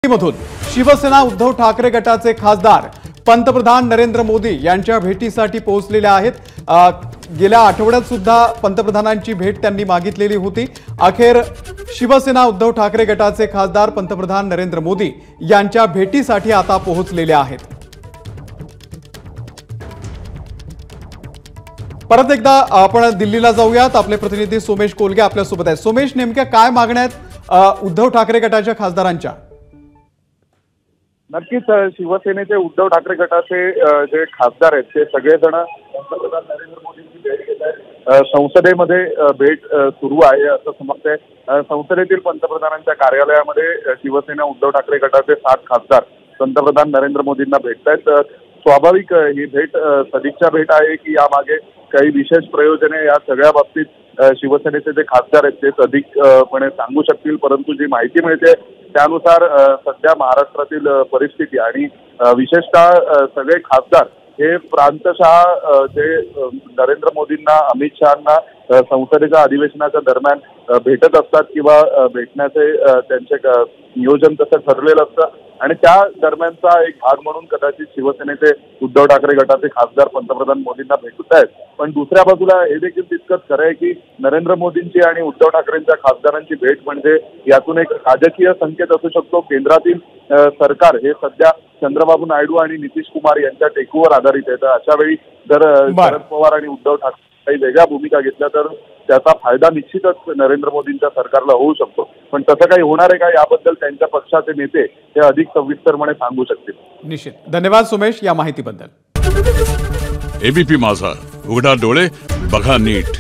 मधून शिवसेना उद्धव ठाकरे गटाचे खासदार पंतप्रधान नरेंद्र मोदी यांच्या भेटीसाठी पोहोचलेले आहेत। गेल्या आठवड्यात सुद्धा पंतप्रधानांची भेट त्यांनी मागितलेली होती। अखेर शिवसेना उद्धव ठाकरे गटाचे खासदार पंतप्रधान नरेंद्र मोदी यांच्या भेटीसाठी आता पोहोचलेले आहेत। परत एकदा आपण दिल्लीला जाऊयात। आपले प्रतिनिधी सोमेश कोलगे आपल्या सोबत आहेत। सोमेश, नेमक्या काय मागण्या आहेत उद्धव ठाकरे गटाच्या खासदारांच्या? नक्कीच शिवसेनेचे उद्धव ठाकरे गटाचे जे खासदार आहेत ते सगळेजण पंतप्रधान नरेंद्र मोदींची भेट घेत आहेत। संसदेमध्ये भेट सुरू आहे असं समजतंय। संसदेतील पंतप्रधानांच्या कार्यालयामध्ये शिवसेना उद्धव ठाकरे गटाचे 7 खासदार पंतप्रधान नरेंद्र मोदींना भेटतायत। स्वाभाविक ही भेट सदिच्छा भेट आहे की यामागे काही विशेष प्रयोजने या सगळ्या बाबतीत शिवसेनेचे जे खासदार आहेत तेच अधिकपणे सांगू शकतील। परंतु जी माहिती मिळते त्यानुसार सध्या महाराष्ट्रातील परिस्थिती आणि विशेषतः सगळे खासदार हे प्रांतशः जे नरेंद्र मोदींना, अमित शहांना संसदेच्या अधिवेशनाच्या दरम्यान भेटत असतात किंवा भेटण्याचे त्यांचे नियोजन तसं ठरलेलं असतं आणि त्या दरम्यानचा एक भाग म्हणून कदाचित शिवसेनेचे उद्धव ठाकरे गटाचे खासदार पंतप्रधान मोदींना भेटत आहेत। पण दुसऱ्या बाजूला हे देखील तितकंच खरं आहे की नरेंद्र मोदींची आणि उद्धव ठाकरेंच्या खासदारांची भेट म्हणजे यातून एक राजकीय संकेत असू शकतो। केंद्रातील सरकार हे सध्या चंद्रबाबू नायडू आणि नितीश कुमार यांच्या टेकूवर आधारित आहे। अशा वेळी जर शरद पवार आणि उद्धव ठाकरे काही वेगळ्या भूमिका घेतल्या तर त्याचा फायदा निश्चितच नरेंद्र मोदींच्या सरकारला होऊ शकतो। पण तसं काही होणार आहे का याबद्दल त्यांच्या पक्षाचे नेते हे अधिक सविस्तरपणे सांगू शकतील। निश्चित। धन्यवाद सोमेश या माहितीबद्दल। एबीपी माझा, उघडा डोळे बघा नीट।